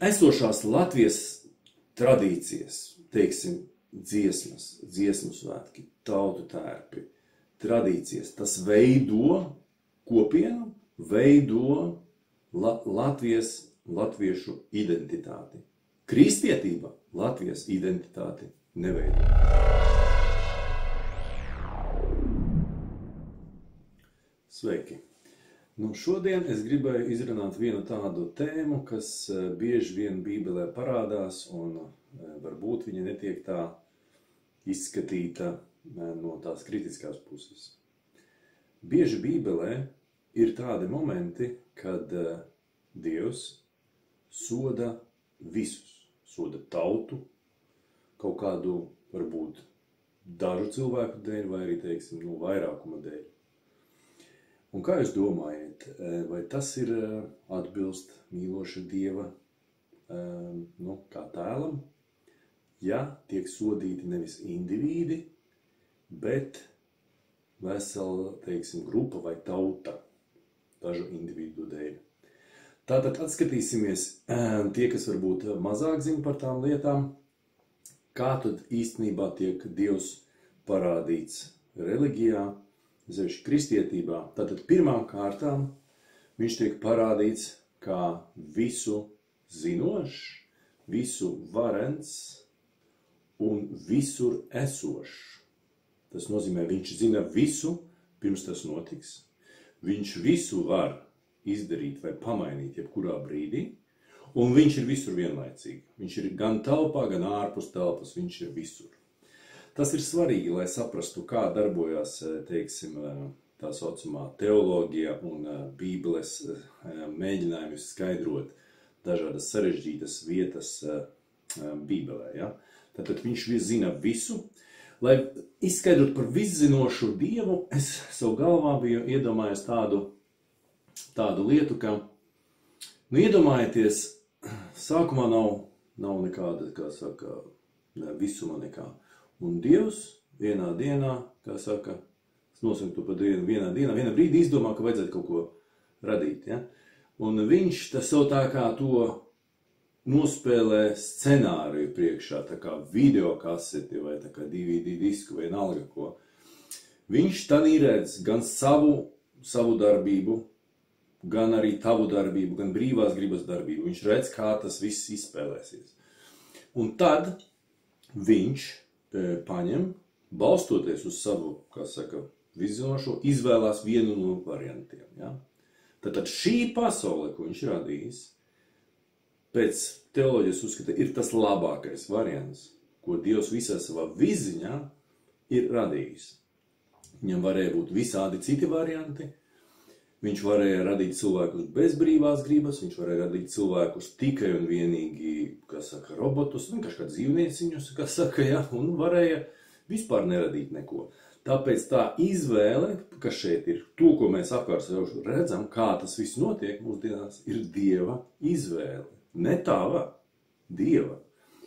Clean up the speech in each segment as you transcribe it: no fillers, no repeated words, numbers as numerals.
esošās Latvijas tradīcijas, teiksim, dziesmu svētki, tautu tērpi, tradīcijas, tas veido kopienu, veido latviešu identitāti. Kristietība Latvijas identitāti neveido. Sveiki! Šodien es gribēju izrunāt vienu tādu tēmu, kas bieži vien Bībelē parādās, un varbūt viņa netiek tā izskatīta no tās kritiskās puses. Bieži Bībelē ir tādi momenti, kad Dievs soda visus, soda tautu, kaut kādu, varbūt, dažu cilvēku dēļ, vai arī, teiksim, vairākuma dēļ. Un kā jūs domājat, vai tas ir atbilst mīloša Dieva kā tēlam, ja tiek sodīti nevis indivīdi, bet vesela, teiksim, grupa vai tauta dažu individu dēļ? Tātad atskatīsimies tie, kas varbūt mazāk zina par tām lietām, kā tad īstenībā tiek Dievs parādīts reliģijā, sevišķi kristietībā. Tātad pirmām kārtām viņš tiek parādīts kā visu zinošs, visu varens un visur esošs. Tas nozīmē, viņš zina visu, pirms tas notiks. Viņš visu var izdarīt vai pamainīt jebkurā brīdī, un viņš ir visur vienlaicīgi. Viņš ir gan telpā, gan ārpus telpas, viņš ir visur. Tas ir svarīgi, lai saprastu, kā darbojās, teiksim, tā saucamā teoloģija un Bībeles mēģinājumi skaidrot dažādas sarežģītas vietas Bībelē. Ja? Tātad viņš zina visu. Lai izskaidrotu par viszinošu Dievu, es savu galvā biju iedomājies tādu lietu, ka, iedomājieties, sākumā nav nekāda, kā saka, visuma nekā. Un Dievs vienā dienā, kā saka, es nosaucu to par vienā brīdī izdomā, ka vajadzētu kaut ko radīt. Ja? Un viņš tas savu tā kā to nospēlē scenāriju priekšā, tā kā videokaseti vai tā kā DVD disku vai nalga ko. Viņš tādī redz gan savu darbību, gan arī tavu darbību, gan brīvās gribas darbību. Viņš redz, kā tas viss izspēlēsies. Un tad viņš paņem, balstoties uz savu, kā saka, viszinošo, izvēlās vienu no variantiem. Ja? Tātad šī pasaule, ko viņš radījis, pēc teoloģijas uzskata, ir tas labākais variants, ko Dievs visā savā viziņā ir radījis. Viņam varēja būt visādi citi varianti. Viņš varēja radīt cilvēkus bez brīvās gribas, viņš varēja radīt cilvēkus tikai un vienīgi, kā saka, robotus, vienkārši kā dzīvnieciņus, kā saka, ja, un varēja vispār neradīt neko. Tāpēc tā izvēle, kas šeit ir, to, ko mēs apkārt redzam, kā tas viss notiek mūsdienās, ir Dieva izvēle. Ne tava, Dieva.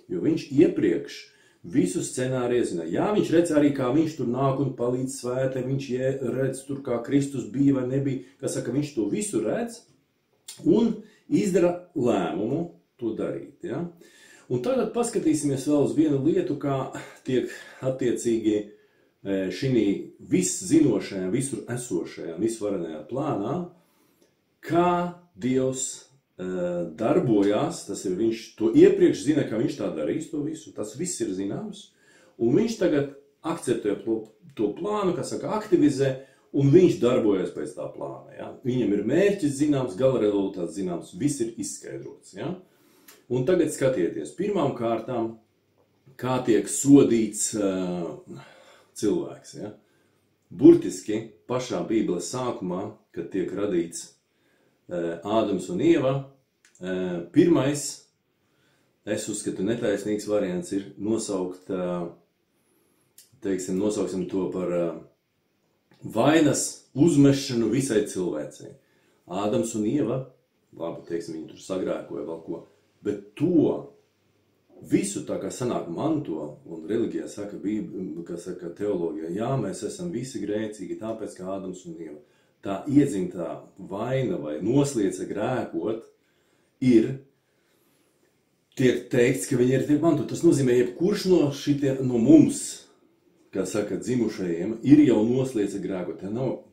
Jo viņš iepriekš visu scenāriju zina. Jā, viņš redz arī, kā viņš tur nāk un palīdz svētē, viņš redz tur, kā Kristus bija vai nebija, kā saka, viņš to visu redz un izdara lēmumu to darīt. Ja? Un tagad paskatīsimies vēl uz vienu lietu, kā tiek attiecīgi šī viszinošajā, visur esošajā, visvarenajā plānā, kā Dievs darbojās, tas ir viņš to iepriekš zina, ka viņš tā darīs to visu, tas viss ir zināms, un viņš tagad akceptē to plānu, kā saka, aktivizē, un viņš darbojas pēc tā plāna. Ja? Viņam ir mērķis zināms, gala rezultāts zināms, viss ir izskaidrots. Ja? Un tagad skatieties, pirmām kārtām, kā tiek sodīts cilvēks. Ja? Burtiski pašā Bībeles sākumā, kad tiek radīts Ādams un Ieva, pirmais, es uzskatu, netaisnīgs variants ir nosaukt, teiksim, nosauksim to par vainas uzmešanu visai cilvēcei. Ādams un Ieva, labi, teiksim, viņi tur sagrēkoja vēl ko, bet to visu tā kā sanāk manto, un reliģijā saka, kā saka teoloģijā, jā, mēs esam visi grēcīgi, tāpēc, ka Ādams un Ieva. Tā iedzimtā vaina vai nosliece grēkot ir tiek teikts, ka viņi ir tiek mantot. Tas nozīmē, jebkurš no mums, kā saka, dzimušajiem, ir jau noslēdz grēkot.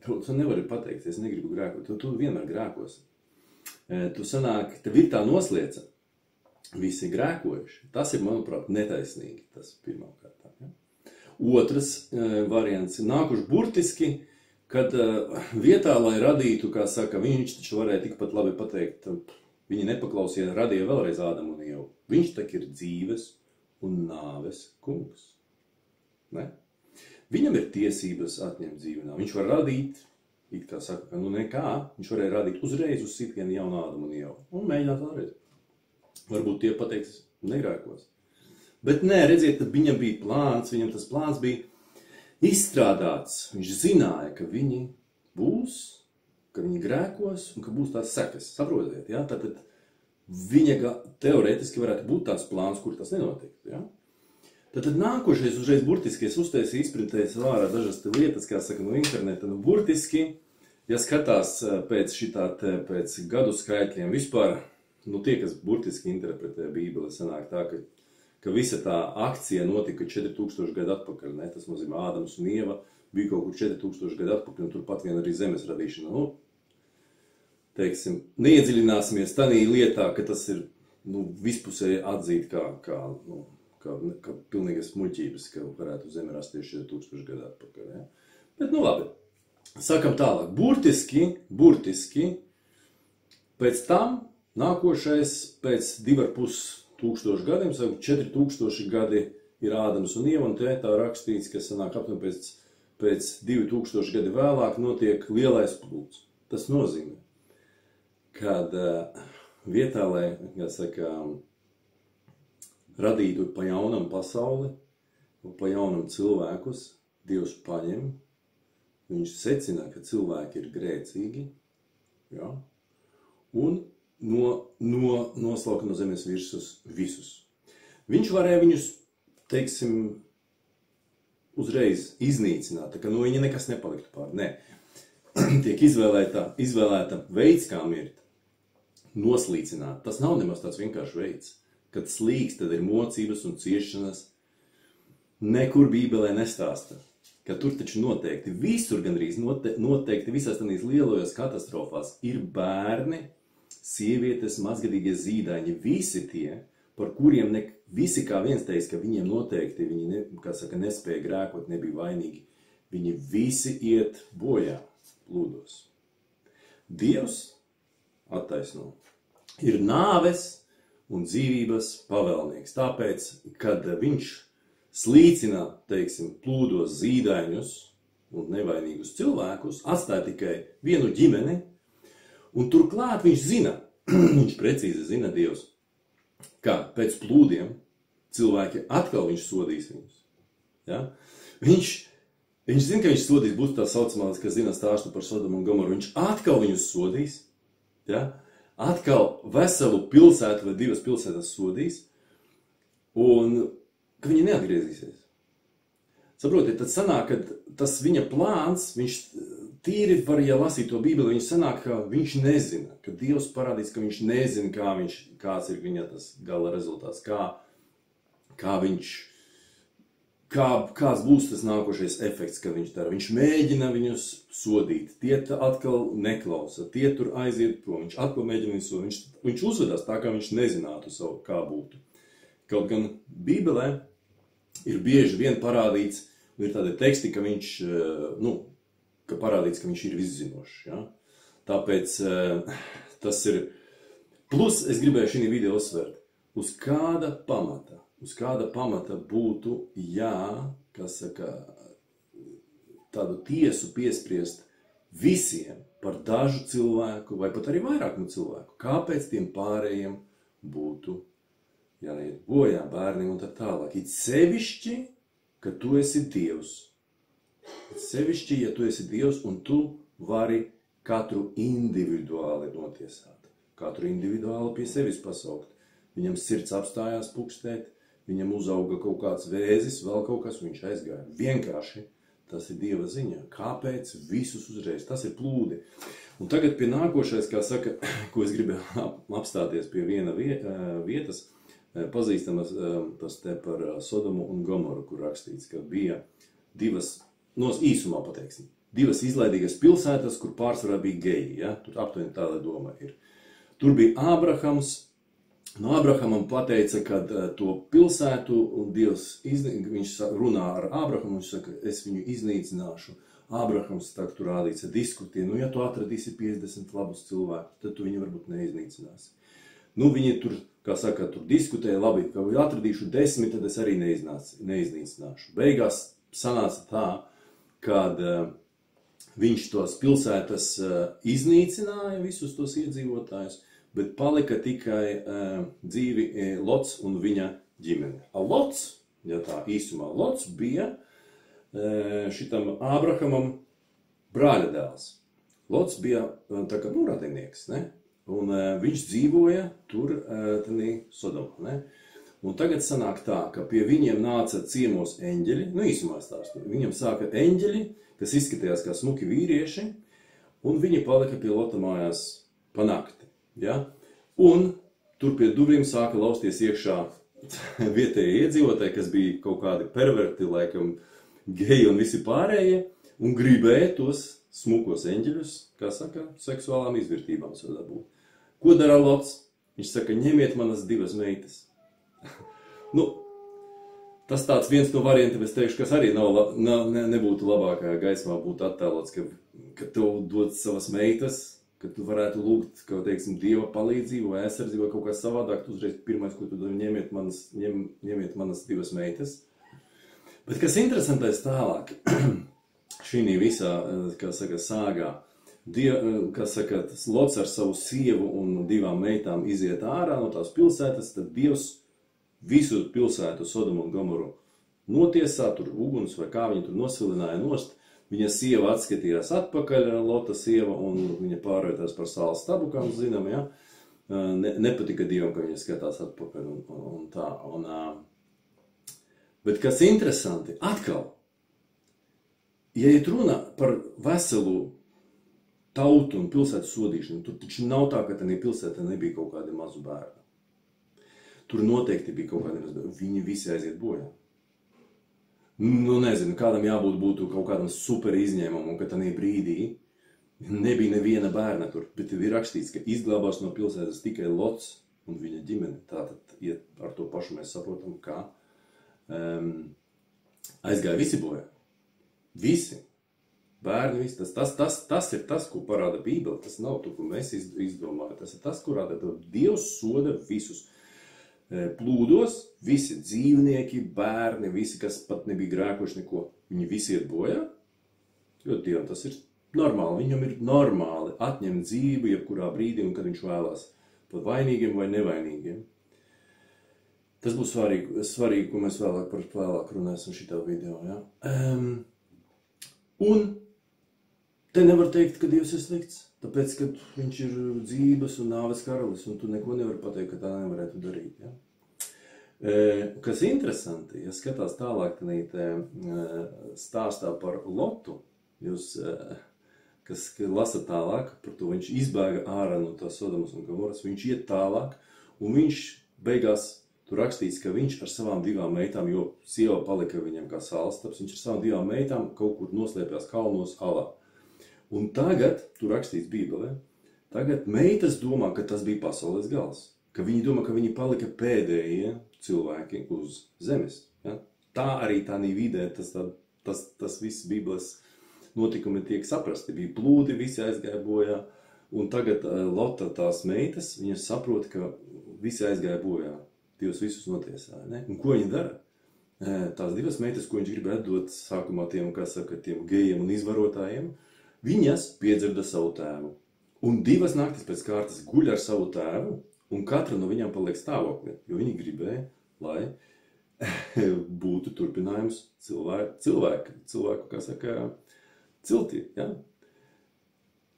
Tu nevari pateikt, es negribu grēkot, tu vienmēr grēkos. Tu sanāk, tev ir tā noslēdza, visi grēkojuši. Tas ir, manuprāt, netaisnīgi, tas pirmkārt. Ja? Otrs variants ir nākuši burtiski, kad vietā, lai radītu, kā saka, viņš taču varēja tikpat labi pateikt, viņi nepaklausīja, radīja vēlreiz Ādamu un Ievu. Viņš tak ir dzīves un nāves kungs. Ne? Viņam ir tiesības atņemt dzīvi. Viņš var radīt, it kā saka, ka nu nekā, viņš varēja radīt uzreiz uz sitienu jaunu Ādamu un Ievu. Un mēģināt vēlreiz. Varbūt tie pateiks negrēkos. Bet nē, redziet, ka viņam bija plāns, viņam tas plāns bija izstrādāts. Viņš zināja, ka viņi būs, ka viņi grēkos un ka būs tās sekas. Saprotiet, ja? Tātad viņa teorētiski varētu būt tāds plāns, kur tas nenotiek. Ja? Tātad nākošais uzreiz burtiski, es uztaisīju izprintējis vārā dažas lietas, kā saka, no interneta. Nu, burtiski, ja skatās pēc gadu skaitļiem vispār, nu tie, kas burtiski interpretē Bībeli, sanāk tā, ka visa tā akcija notika 4000 gadu atpakaļ. Ne? Tas nozīmē, Ādams un Ieva bija kaut kur 4000 gadu atpakaļ, un turpat vien arī zemes radīšana. Nu, teiksim, neiedziļināsimies tādā lietā, ka tas ir vispusēji atzīt kā pilnīgas muļķības, ka varētu zeme rasties 4000 gadu atpakaļ. Ja? Bet, nu labi, sakam tālāk. Burtiski, pēc tam nākošais pēc 2500 gadiem, 4000 gadi ir Ādams un Ieva, un tā rakstīts, ka sanāk aptuveni pēc 2000 gadi vēlāk notiek lielais plūds. Tas nozīmē, kad vietā, lai, kā saka, radītu pa jaunam pasauli, pa jaunam cilvēkus, Dievs paņem, viņš secina, ka cilvēki ir grēcīgi, ja? Un noslauka no zemes virsmas visus. Viņš varēja viņus, teiksim, uzreiz iznīcināt, tā ka no viņa nekas nepaliktu pār. Nē, tiek izvēlēta veids, kā mirt, noslīcināt. Tas nav nemaz tāds vienkārši veids. Kad slīgs, tad ir mocības un ciešanas. Nekur Bībelē nestāsta, ka tur taču noteikti, visur gandrīz noteikti visās tādīs lielajās katastrofās ir bērni, sievietes, mazgadīgie zīdaiņi, visi tie, par kuriem visi kā viens teica, ka viņiem noteikti, viņi nespēja grēkot, nebija vainīgi, viņi visi iet bojā plūdos. Dievs attaisno, ir nāves un dzīvības pavēlnieks, tāpēc, kad viņš slīcina, teiksim, plūdos zīdaiņus un nevainīgus cilvēkus, atstāja tikai vienu ģimeni, un turklāt viņš zina, viņš precīzi zina Dievs, ka pēc plūdiem cilvēki atkal viņš sodīs viņus. Ja? Viņš zina, ka viņš sodīs, būs tā saucamās, kas zina stāstu par Sodomu un Gomoru, viņš atkal viņus sodīs, ja? Atkal veselu pilsētu vai divas pilsētas sodīs, un ka viņi neatgriezīsies. Saprotiet, tad sanāk, ka tas viņa plāns, viņš tīri var, ja lasīt to Bībeli, viņš sanāk, ka viņš nezina, ka Dievs parādīs, ka viņš nezina, kāds ir viņa tas gala rezultāts, kāds būs tas nākošais efekts, kad viņš dara. Viņš mēģina viņus sodīt, tie atkal neklausa, tie tur aiziet prom, viņš atkal mēģina viņus sodīt, viņš uzvedās tā, kā viņš nezinātu savu, kā būtu. Kaut gan Bībelē ir bieži vien parādīts, ir tādi teksti, ka viņš, ka parādīts, ka viņš ir viszinošs. Ja? Tāpēc tas ir, plus es gribēju šī video uzsvērt, uz kāda pamata būtu, kas saka, tādu tiesu piespriest visiem par dažu cilvēku, vai pat arī vairākumu cilvēku. Kāpēc tiem pārējiem būtu jāiet bojā bērniem un tā tālāk? It sevišķi, ka tu esi Dievs. Sevišķi, ja tu esi Dievs un tu vari katru individuāli notiesāt. Katru individuāli pie sevis pasaukt. Viņam sirds apstājās pukstēt, viņam uzauga kaut kāds vēzis, vēl kaut kas, viņš aizgāja. Vienkārši tas ir Dieva ziņā. Kāpēc visus uzreiz? Tas ir plūdi. Un tagad pie nākošais, kā saka, ko es gribēju apstāties pie viena vietas, pazīstamas tas te par Sodomu un Gomoru, kur rakstīts, ka bija divas, īsumā pateiksim, divas izlaidīgas pilsētas, kur pārsvarā bija geji, ja? Tur aptuveni tāda doma ir. Tur bija Ābrahams, no Ābrahamam pateica, ka to pilsētu, un Dievs, viņš runā ar Ābrahamu, viņš saka, es viņu iznīcināšu. Ābrahams tā, tur rādīts, diskutē, ja tu atradīsi 50 labus cilvēkus, tad tu viņu varbūt neiznīcināsi. Viņi tur, kā saka, tur diskutēja, labi, ka atradīšu 10, tad es arī neiznīcināšu. Beigās sanāca tā, kad viņš tos pilsētas iznīcināja, visus tos iedzīvotājus, bet palika tikai dzīvi Lots un viņa ģimene. Lots, ja tā īsumā, Lots bija šitam Ābrahamam brāļa dēls. Lots bija tā kā radinieks, ne? Un viņš dzīvoja tur, tanī Sodomā, ne? Un tagad sanāk tā, ka pie viņiem nāca ciemos eņģeļi, īsumā stāstu, viņam sāka eņģeļi, kas izskatījās kā smuki vīrieši, un viņi palika pie Lota mājās pa nakti, ja? Un tur pie durvīm sāka lausties iekšā vietējie iedzīvotāji, kas bija kaut kādi perverti, laikam, geji un visi pārējie, un gribēja tos smukos eņģeļus, kā saka, seksuālām izvirtībām sadabūt. Ko dara Lots? Viņš saka, ņemiet manas divas meitas. Tas tāds viens no variantiem, es teikšu, kas arī nebūtu labākajā gaismā būtu attēlots, ka tev dod savas meitas, ka tu varētu lūgt, ka, teiksim, Dieva palīdzību vai aizsardzību vai kaut kā savādāk, tu uzreiz pirmais, ko tu dari, ņemiet manas divas meitas. Bet kas interesantais tālāk, šī visā, kā saka, sāgā, Lots ar savu sievu un divām meitām iziet ārā no tās pilsētas, tad Dievs visu pilsētu Sodomu un Gomoru notiesā, tur uguns vai kā viņi tur nosilināja nost. Viņa sieva atskatījās atpakaļ, Lota sieva, un viņa pārvērtās par sāls stabu, kā mēs zinām, ja? Nepatika Dievam, ka viņa skatās atpakaļ un tā. Bet kas interesanti, atkal, ja iet runa par veselu tautu un pilsētu sodīšanu, tur taču nav tā, ka tādā pilsētā nebija kaut kādi mazu bērni. Tur noteikti bija kaut kādi mazu bērni. Viņi visi aiziet bojā. Nezinu, kādam būtu kaut kādam super izņēmumam, ka tādā brīdī nebija neviena bērna tur, bet ir rakstīts, ka izglābās no pilsētas tikai Lots un viņa ģimene. Tātad, ja ar to pašu mēs saprotam, kā aizgāja visi bojā. Visi. Bērni, visi. Tas ir tas, ko parāda Bībele. Tas nav to, ko mēs izdomājam. Tas ir tas, ko rāda. Dievs soda visus plūdos, visi dzīvnieki, bērni, visi, kas pat nebija grēkoši neko. Viņi visi iet bojā, jo Dievam tas ir normāli. Viņam ir normāli atņemt dzīvi jebkurā brīdī, un kad viņš vēlās pat vainīgiem vai nevainīgiem. Tas būs svarīgi, ko mēs vēlāk runāsim šitā video. Ja? Un te nevar teikt, ka Dievs ir slikts, tāpēc, ka viņš ir dzīves un nāves karalis, un tu neko nevar pateikt, ka tā nevarētu darīt. Ja? Kas interesanti, ja skatās tālāk stāstā par Lotu, jūs, kas lasa tālāk, par to viņš izbēga ārā no tās Sodomas un Gomoras, viņš iet tālāk, un viņš beigās tur rakstīts, ka viņš ar savām divām meitām, jo sieva palika viņam kā sālstaps, viņš ar savām divām meitām kaut kur noslēpjās kalnos alā. Un tagad, tur rakstīts Bībelē, tagad meitas domā, ka tas bija pasaules gals. Ka viņi domā, ka viņi palika pēdējie cilvēki uz zemes. Ja? Tā arī tādā vidē tas viss Bībeles notikumi tiek saprasti. Bija plūdi, visi aizgāja bojā. Un tagad Lota tās meitas, viņas saprot, ka visi aizgāja bojā. Dievs visus notiesāja, ne? Un ko viņi dara? Tās divas meitas, ko viņš gribētu dot sākumā tiem, kā saka, tiem gejiem un izvarotājiem, viņas piedzirda savu tēvu. Un 2 naktis pēc kārtas guļ ar savu tēvu, un katra no viņām paliek stāvoklī, jo viņi gribēja, lai būtu turpinājums cilvēku, kā saka, ciltī, ja?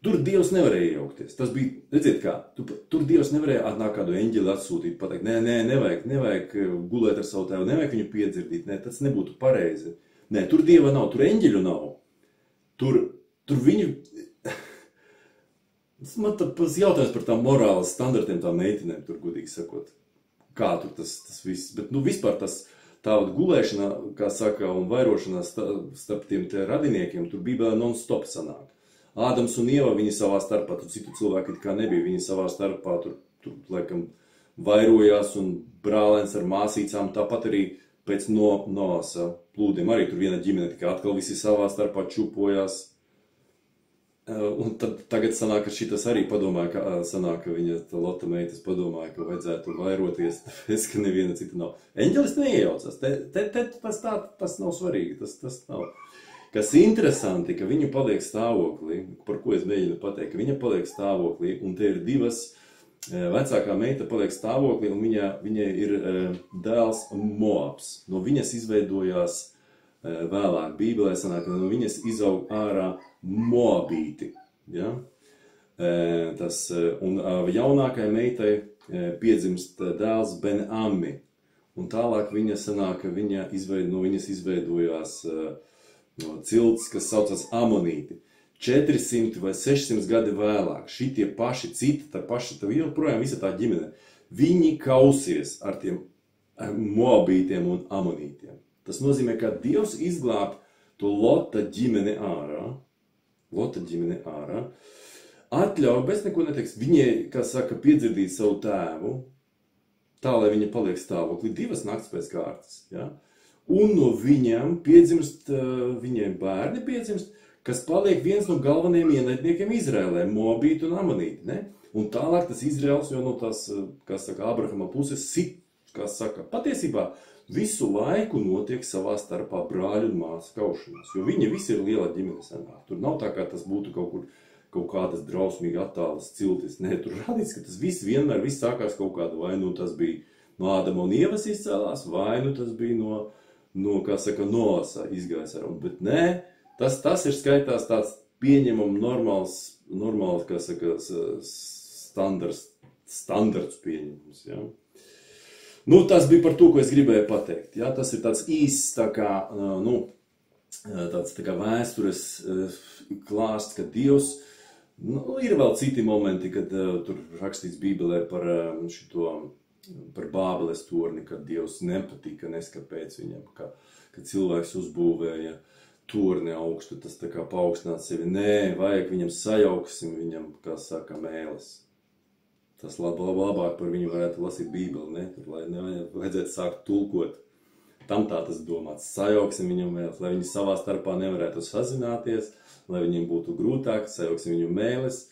Tur Dievs nevarēja iejaukties. Tas bija, redziet kā, tur Dievs nevarēja atnāk kādu eņģeli atsūtīt, pateikt, nevajag gulēt ar savu tēvu, nevajag viņu piedzirdīt, tas nebūtu pareizi. Tur Dieva nav, tur eņģeļu nav. Tur viņu... Man tas jautājums par tām morāles standartiem, tām meitenēm, tur godīgi sakot. kā tur tas viss, bet, nu, vispār tas tāda gulēšana, kā saka, un vairošanās starp tiem te radiniekiem, tur Bībelē non-stop sanāk. Ādams un Ieva, viņi savā starpā, tur citu cilvēku it kā nebija, viņi savā starpā tur laikam, vairojās un brālēns ar māsīcām, tāpat arī pēc Noasa plūdiem, arī tur viena ģimene tikai atkal visi savā starpā čupojās. Un tad tagad sanāk, ka šitas arī padomāja, ka sanāk, ka viņa Lota meitas padomāja, ka vajadzētu vairoties, tāpēc, ka neviena cita nav. Eņģelis neiejaucas, tas nav svarīgi, tas nav. Kas interesanti, ka viņa paliek stāvoklī, par ko es mēģinu pateikt, ka viņa paliek stāvoklī, un te ir divas, vecākā meita paliek stāvoklī, un viņa ir dēls Moabs. No viņas izveidojās vēlāk Bībelē sanāk, no viņas izaug ārā Moabīti. Ja? Un jaunākajai meitai piedzimst dēls Ben-Ami. Un tālāk viņa sanāk, ka no viņas izveidojās cilts, kas saucas Amonīti. 400 vai 600 gadi vēlāk šitie paši citi, tā joprojām visa tā ģimene, viņi kausies ar tiem Moabītiem un Amonītiem. Tas nozīmē, ka Dievs izglāb to Lota ģimeni ārā, atļauj, bez neko neteiks, viņai, kā saka, piedzirdīt savu tēvu, tā, lai viņa paliek stāvoklī 2 nakts pēc kārtas, ja? Un no viņiem piedzimst, viņiem bērni piedzimst, kas paliek viens no galvenajiem ienaidniekiem Izrēlē, Moabīti un Amonīti, ne? Un tālāk tas Izraels jau no tās, kā saka, Abrahama puses kā saka, patiesībā visu laiku notiek savā starpā brāļu un māsu kaušanās, jo viņi visi ir liela ģimene senāk. Tur nav tā, kā tas būtu kaut kādas drausmīgi attālas ciltis. Nē, tur rādīts, ka tas viss vienmēr sākās kaut kāda, vai nu tas bija no Ādama un Ievas izcēlās, vai nu tas bija no kā saka, Noasa izgājis ar. Bet nē, tas ir skaitās tāds pieņemam normāls, kā saka, standarts pieņemums, ja. Nu, tas bija par to, ko es gribēju pateikt. Ja? Tas ir tāds īsts, tāds vēstures klāsts, ka Dievs, ir vēl citi momenti, kad tur rakstīts Bībelē par Bābeles torni, kad Dievs nepatika, neskapēc viņam, ka cilvēks uzbūvēja torni augstu, tas tā kā paaugstināt sevi. Nē, vajag viņam sajauksim, viņam, kā saka, mēles. Tas labāk par viņu varētu lasīt Bībeli, ne? Tur, lai nevajadzētu sākt tulkot. Tam tā tas domāts. Sajauksim viņam mēles, lai viņi savā starpā nevarētu sazināties, lai viņiem būtu grūtāk, sajauksim viņu mēles.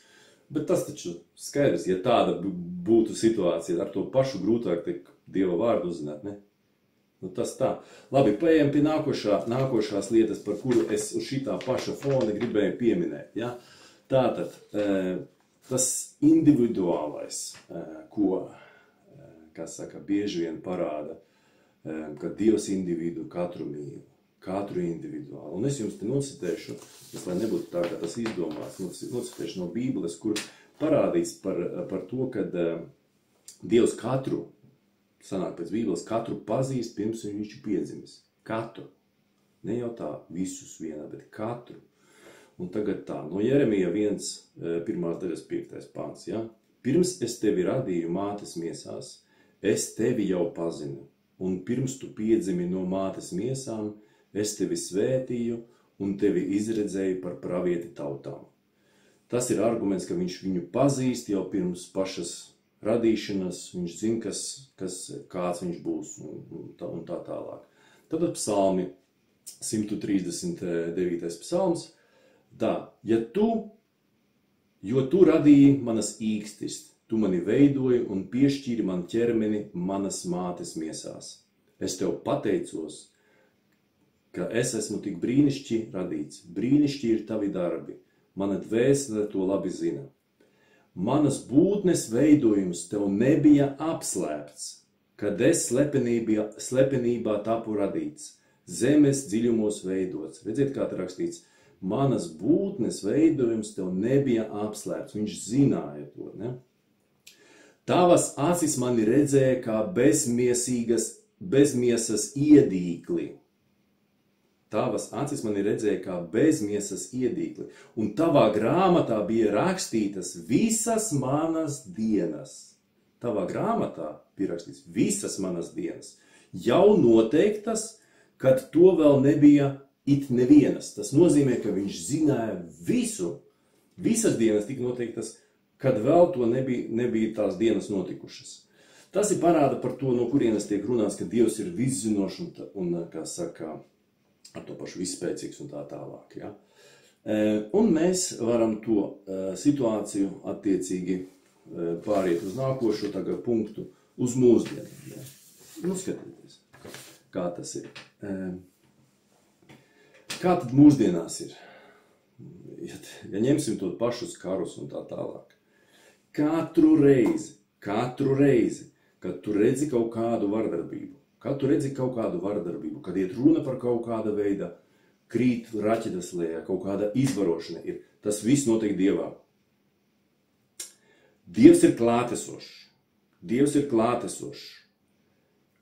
Bet tas taču skaidrs, ja tāda būtu situācija, ar to pašu grūtāk tiek Dieva vārdu uzzināt, ne? Nu, tas tā. Labi, paejam pie nākošās lietas, par kuru es uz šitā paša fona gribēju pieminēt, ja? Tātad, tas individuālais, ko, kā saka, bieži vien parāda, ka Dievs individu katru mīl, katru individuāli. Un es jums te nocitēšu, lai nebūtu tā, ka tas izdomāts, nocitēšu no Bībeles, kur parādīts par to, ka Dievs katru, sanāk pēc Bībeles, katru pazīst, pirms viņš ir piedzimis. Katru. Ne jau tā, visus vienā, bet katru. Un tagad tā, no Jeremija 1, 1.5. pants, ja? Pirms es tevi radīju mātes miesās, es tevi jau pazinu, un pirms tu piedzimi no mātes miesām, es tevi svētīju un tevi izredzēju par pravieti tautām. Tas ir arguments, ka viņš viņu pazīst jau pirms pašas radīšanas, viņš zina, kāds viņš būs un tā tālāk. Tātad psalmi, 139. psalms, tā, jo tu radīji manas īkstis, tu mani veidoji un piešķīri man ķermeni manas mātes miesās. Es tev pateicos, ka es esmu tik brīnišķi radīts, brīnišķi ir tavi darbi, mana dvēsele to labi zina. Manas būtnes veidojums tev nebija apslēpts, kad es slepenībā tapu radīts, zemes dziļumos veidots. Redziet, kā te rakstīts, manas būtnes veidojums tev nebija apslēpts. Viņš zināja to, ne? Tavas acis mani redzēja kā bezmiesas iedīkli. Tavas acis mani redzēja kā bezmiesas iedīkli. Un tavā grāmatā bija rakstītas visas manas dienas. tavā grāmatā pierakstīts visas manas dienas, jau noteiktas, kad to vēl nebija it nevienas. Tas nozīmē, ka viņš zināja visu, visas dienas tika noteiktas, kad vēl to nebija tās dienas notikušas. Tas ir parāda par to, no kurienes tiek runāts, ka Dievs ir viszinošs un kā saka, ar to pašu visspēcīgs un tā tālāk. Ja? Un mēs varam to situāciju attiecīgi pāriet uz nākošo tagad punktu, uz mūsdienām. Ja? Nu, skatieties, kā tas ir. Kā tad mūsdienās ir? Ja ņemsim to pašus karus un tā tālāk. Katru reizi, kad tu redzi kaut kādu vardarbību, kad iet runa par kaut kāda veida krīt raķetes lejā, kaut kāda izvarošana ir, tas viss notiek Dievā. Dievs ir klātesošs.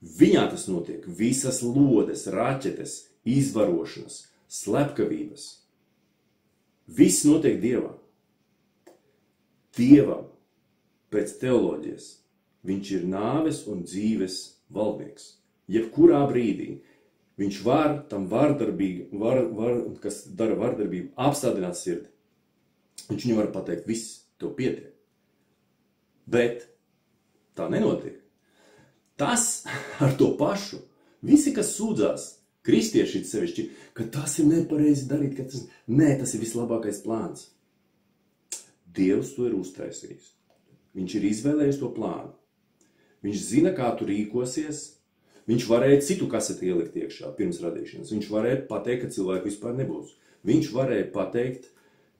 Viņā tas notiek. Visas lodes, raķetes, izvarošanas, slepkavības. Viss notiek Dievā. Dievam, pēc teoloģijas, viņš ir nāves un dzīves valdnieks. Jebkurā brīdī viņš var tam kas dara vardarbību, apstādināt sirdi. Viņš viņam var pateikt, viss, tev pietiek. Bet tā nenotiek. Tas ar to pašu, visi, kas sūdzās, kristieši sevišķi, ka tas ir nepareizi darīt, tas ir vislabākais plāns. Dievs to ir uztaisījis. Viņš ir izvēlējis to plānu. Viņš zina, kā tu rīkosies. Viņš varēja citu kaseti ielikt iekšā pirms radīšanas. Viņš varēja pateikt, ka cilvēku vispār nebūs. Viņš varēja pateikt,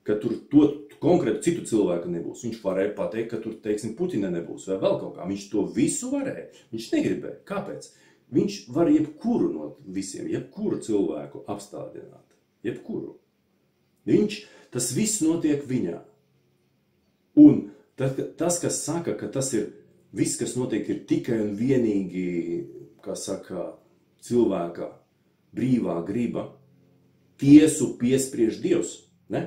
ka tur to konkrētu citu cilvēku nebūs. Viņš varēja pateikt, ka tur, teiksim, Putina nebūs vai vēl kaut kā. Viņš to visu varēja. Viņš negribēja. Kāpēc? Viņš var jebkuru no visiem, jebkuru cilvēku apstādināt. Jebkuru. Tas viss notiek viņā. Un tas, kas saka, ka tas ir viss, kas notiek, ir tikai un vienīgi, kā saka, cilvēka brīvā griba, tiesu piespriež Dievs, ne?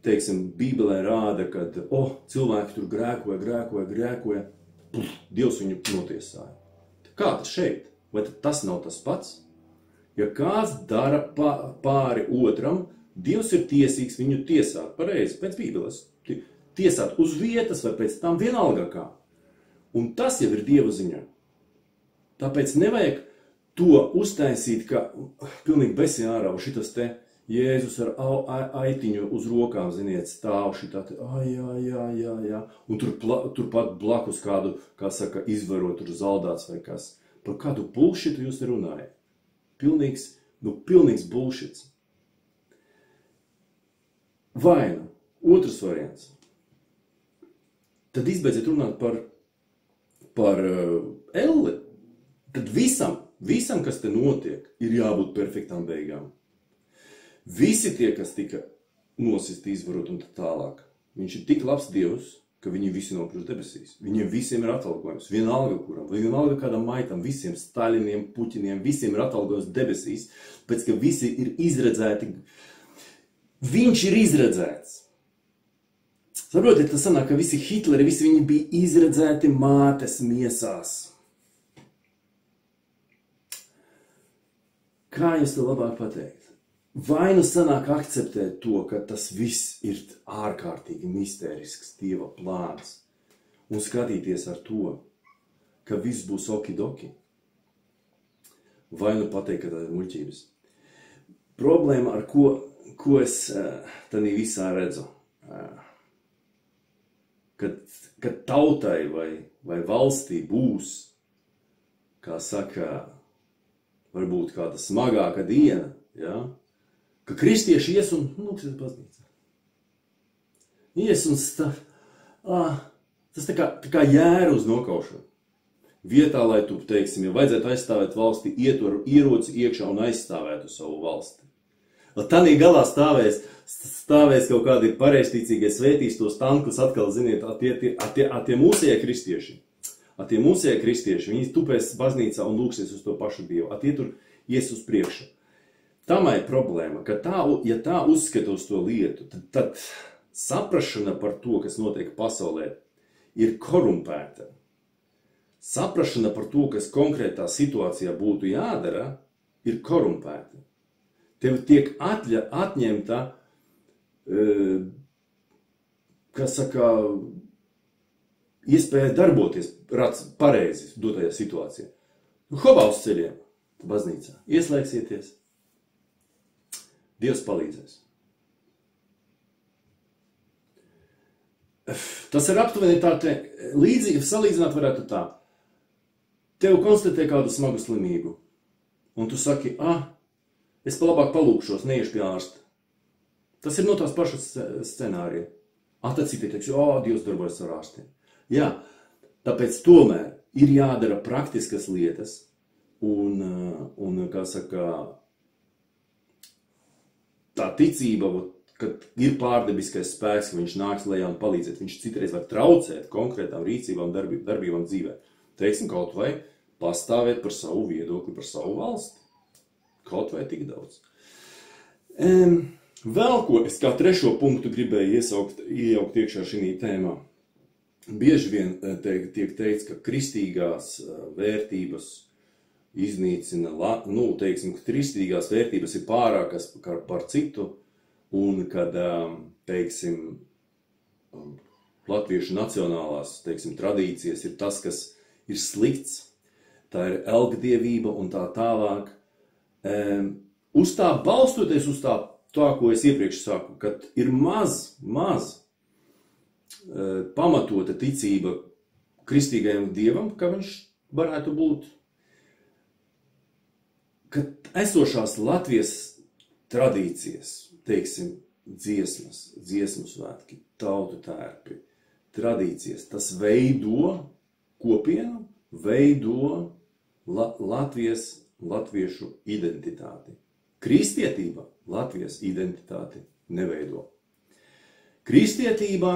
Teiksim, Bībelē rāda, kad, cilvēki tur grēkoja, Dievs viņu notiesāja. Kā tas šeit? Vai tas nav tas pats? Ja kāds dara pāri otram, Dievs ir tiesīgs viņu tiesāt, pareizi, pēc Bībeles. Tiesāt uz vietas vai pēc tam vienalga kā. Un tas jau ir Dieva ziņā. Tāpēc nevajag to uztaisīt, ka pilnīgi besi ārā šitas te Jēzus ar aitiņu uz rokām, ziniet, stāv šitā te, jā. Un turpat blakus kādu, kā saka, izvarot, tur zaldāts vai kas. Par kādu bullshitu jūs runājat? Pilnīgs bullshits. Vai nu, otrs variants. Tad izbeidziet runāt par elli. Tad visam, kas te notiek, ir jābūt perfektām beigām. Visi tie, kas tika nosisti, izvarot un tā tālāk, viņš ir tik labs Dievs, ka viņi visi nokļūst debesīs. Viņiem visiem ir atalgojums. Vienalga kuram, vienalga kādam maitam, visiem Staļiniem, Puķiniem, visiem ir atalgojums debesīs, pēc ka visi ir izredzēti. Viņš ir izredzēts. Saprotiet, tas sanāk, ka visi Hitleri, visi viņi bija izredzēti mātes miesās. Kā jūs to labāk pateikt? Vai nu sanāk akceptēt to, ka tas viss ir ārkārtīgi mistērisks Dieva plāns un skatīties ar to, ka viss būs okidoki? Vai nu pateikt, ka tā ir muļķības? Problēma, ar ko es tādī visā redzu, kad tautai vai valstī būs, kā saka, varbūt kāda smagāka diena, ja? Ka kristieši ies un nokļūt baznīcā. Ies un tas tā kā jēra uz nokaušanu. Vietā, lai tu, teiksim, ja vajadzētu aizstāvēt valsti, ietvaru ieroci iekšā un aizstāvētu savu valsti. Tādī galā stāvēs kaut kādi pareizticīgie, svētīs tos tankus atkal, ziniet, tie mūsējie kristieši. Tie mūsējie kristieši, viņi tupēs baznīcā un lūksies uz to pašu Dievu. Tie tur ies uz priekšu. Tamai problēma, ka ja tā uzskata uz to lietu, tad saprašana par to, kas notiek pasaulē, ir korumpēta. saprašana par to, kas konkrētā situācijā būtu jādara, ir korumpēta. Tev tiek atņemta, kas saka, iespēja darboties pareizi dotajā situācijā. Hobā uz ceļiem, baznīcā, ieslēgsieties. Dievs palīdzēs. Tas ir aptuveni tā, līdzīgi salīdzināt varētu tā. Tev konstatē kādu smagu slimību, un tu saki, es labāk palūkšos, neiešu pie ārsta. Tas ir no tās pašas scenārija. Tad citi teiks, Dievs darbojas ar ārstiem. Jā, tāpēc tomēr ir jādara praktiskas lietas, un kā saka, tā ticība, kad ir pārdebiskais spēks, ka viņš nāks lejā un palīdzēt, viņš citreiz var traucēt konkrētām rīcībām, darbībām dzīvē. Teiksim, kaut vai pastāvēt par savu viedokli, par savu valsti. Kaut vai tik daudz. Vēl ko es kā trešo punktu gribēju iejaukt iekšā šī tēmā. Bieži vien tiek teikts, ka kristīgās vērtības iznīcina, teiksim, ka kristīgās vērtības ir pārākas par citu, un kad, teiksim, latviešu nacionālās, teiksim, tradīcijas ir tas, kas ir slikts, tā ir elgdievība un tā tālāk. Uz tā balstoties uz tā, ko es iepriekš saku, kad ir maz pamatota ticība kristīgajam dievam, ka viņš varētu būt, kad esošās Latvijas tradīcijas, teiksim, dziesmu svētki, tautu tērpi, tradīcijas, tas veido kopienu, veido latviešu identitāti. Kristietība Latvijas identitāti neveido. Kristietībā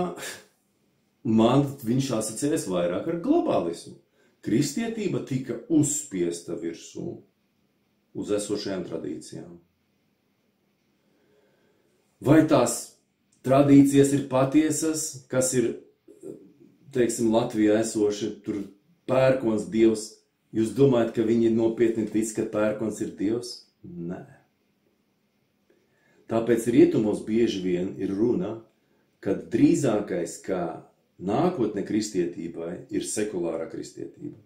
man viņš asociēs vairāk ar globālismu. Kristietība tika uzspiesta virsū uz esošajām tradīcijām. Vai tās tradīcijas ir patiesas, kas ir, teiksim, Latvijā esoši, tur pērkons dievs? Jūs domājat, ka viņi nopietni tic, ka pērkons ir dievs? Nē. Tāpēc rietumos bieži vien ir runa, ka drīzākais, kā nākotne kristietībai, ir sekulāra kristietība.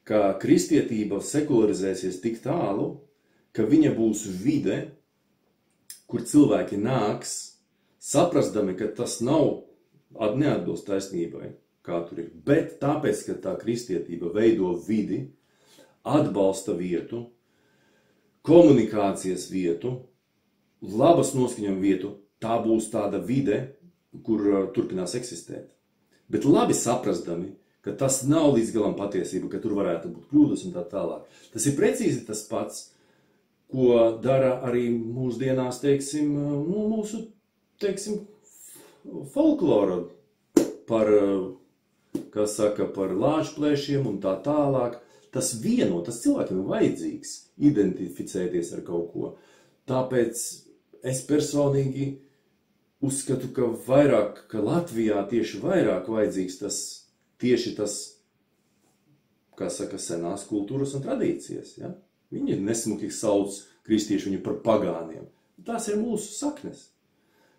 Ka kristietība sekularizēsies tik tālu, ka viņa būs vide, kur cilvēki nāks, saprastami, ka tas neatbilst taisnībai, kā tur ir, bet tāpēc, ka tā kristietība veido vidi, atbalsta vietu, komunikācijas vietu, labas noskaņojuma vietu, tā būs tāda vide, kur turpinās eksistēt. Bet labi saprastami, ka tas nav līdz galam patiesība, ka tur varētu būt kļūdas un tā tālāk. Tas ir precīzi tas pats, ko dara arī mūsdienās, teiksim, mūsu, teiksim, folklora par, kā saka, par lāčplēšiem un tā tālāk. Tas tas cilvēkiem ir vajadzīgs identificēties ar kaut ko. Tāpēc es personīgi uzskatu, ka Latvijā tieši vairāk vajadzīgs tas, kā saka, senās kultūras un tradīcijas. Ja? Viņi nesmuki sauc kristieši viņu par pagāniem. Tās ir mūsu saknes.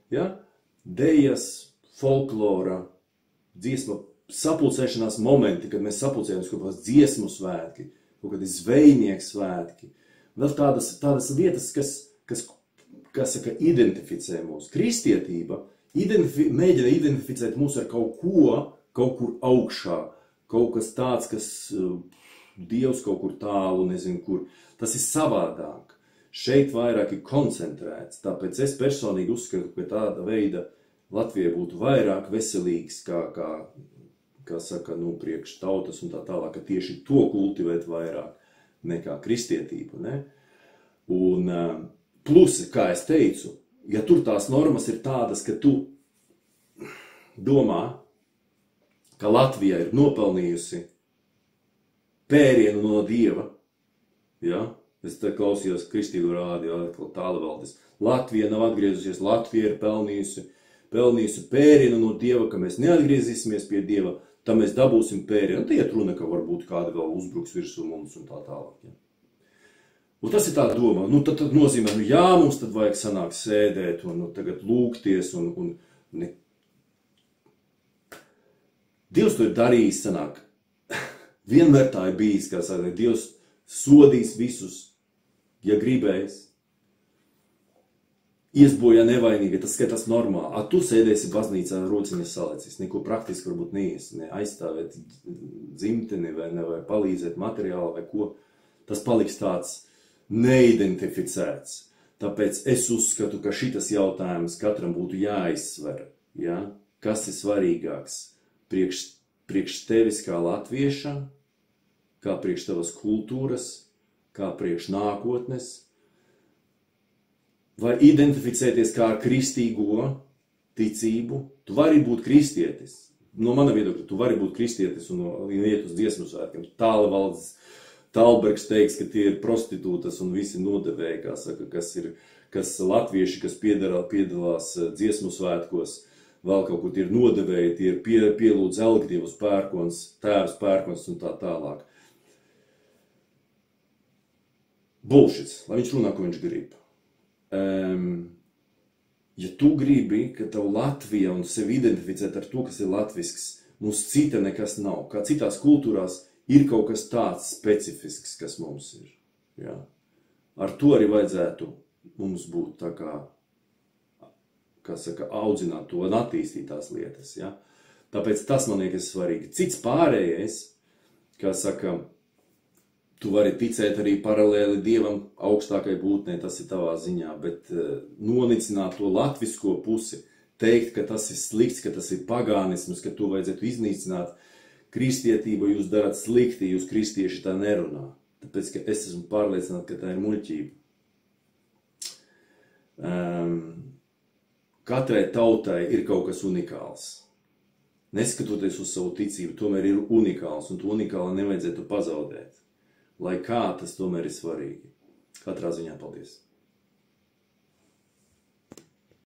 Ja? Dejas, folklora, dziesma, sapulcēšanās momenti, kad mēs sapulcējamies kaut kādas dziesmu svētki, kaut kādi zvejnieku svētki. Vēl tādas vietas, kas saka, identificē mūs. Kristietība mēģina identificēt mūs ar kaut kur augšā, kaut kas tāds, kas Dievs kaut kur tālu, nezinu kur. Tas ir savādāk. Šeit vairāk ir koncentrēts. Tāpēc es personīgi uzskatu, ka tāda veida Latvija būtu vairāk veselīgs, kā saka, priekš tautas un tā tālāk, ka tieši to kultivēt vairāk nekā kristietību, ne? Un plusi, kā es teicu, ja tur tās normas ir tādas, ka tu domā, ka Latvija ir nopelnījusi pērienu no Dieva, ja? Es te klausījos Kristīgu rādio, tālvaldes. Latvija nav atgriezusies, Latvija ir pelnījusi pērienu no Dieva, ka mēs neatgriezīsimies pie Dieva. tad mēs dabūsim pēri. Un te iet runa, ka varbūt kāda vēl uzbruks virsū mums un tā tālāk. Ja. Un tas ir tā doma. Nu, tad nozīmē, nu jā, mums tad vajag sanākt sēdēt un nu, tagad lūgties un ne. Dievs to ir darījis, sanāk. Vienmēr tā ir bijis, kā saka, Dievs sodīs visus, ja gribēs. Iesbojā nevainīgi, tas skatās normāli. Tu sēdēsi baznīcā rociņas salecīs, neko praktiski varbūt neiesi, ne aizstāvēt dzimteni vai palīdzēt materiāli vai ko. Tas paliks tāds neidentificēts. Tāpēc es uzskatu, ka šitas jautājums katram būtu jāizsver. Ja? Kas ir svarīgāks? Priekš tevis kā latvieša, kā priekš tavas kultūras, kā priekš nākotnes, vai identificēties kā ar kristīgo ticību. Tu vari būt kristietis. No mana viedokļa, tu vari būt kristietis un iet uz dziesmu svētkiem. Tālvalds Talbergs teiks, ka tie ir prostitūtas un visi nodevēji, kā saka, kas latvieši, kas piedalās dziesmu svētkos, vēl kaut kur tie ir nodevēji, tie ir pielūdz Elgdievus pērkons, tēvs pērkons un tā tālāk. Bullshits, lai viņš runā, ko viņš grib. Ja tu gribi, ka tev Latvija un sevi identificēt ar to, kas ir latvisks, mums cita nekas nav. Kā citās kultūrās ir kaut kas tāds specifisks, kas mums ir. Ja? Ar to arī vajadzētu mums būt tā kā saka, audzināt to un attīstīt tās lietas. Ja? Tāpēc tas man liekas svarīgi. Cits pārējais, kā saka, tu vari ticēt arī paralēli Dievam augstākai būtnē, tas ir tavā ziņā, bet nonicināt to latvisko pusi, teikt, ka tas ir slikts, ka tas ir pagānisms, ka to vajadzētu iznīcināt, kristietība jūs darat slikti, jūs kristieši tā nerunā. Tāpēc, ka es esmu pārliecināts, ka tā ir muļķība. Katrai tautai ir kaut kas unikāls. Neskatoties uz savu ticību, tomēr ir unikāls, un to unikāli nevajadzētu pazaudēt. Lai kā tas tomēr ir svarīgi. Katrā ziņā paldies.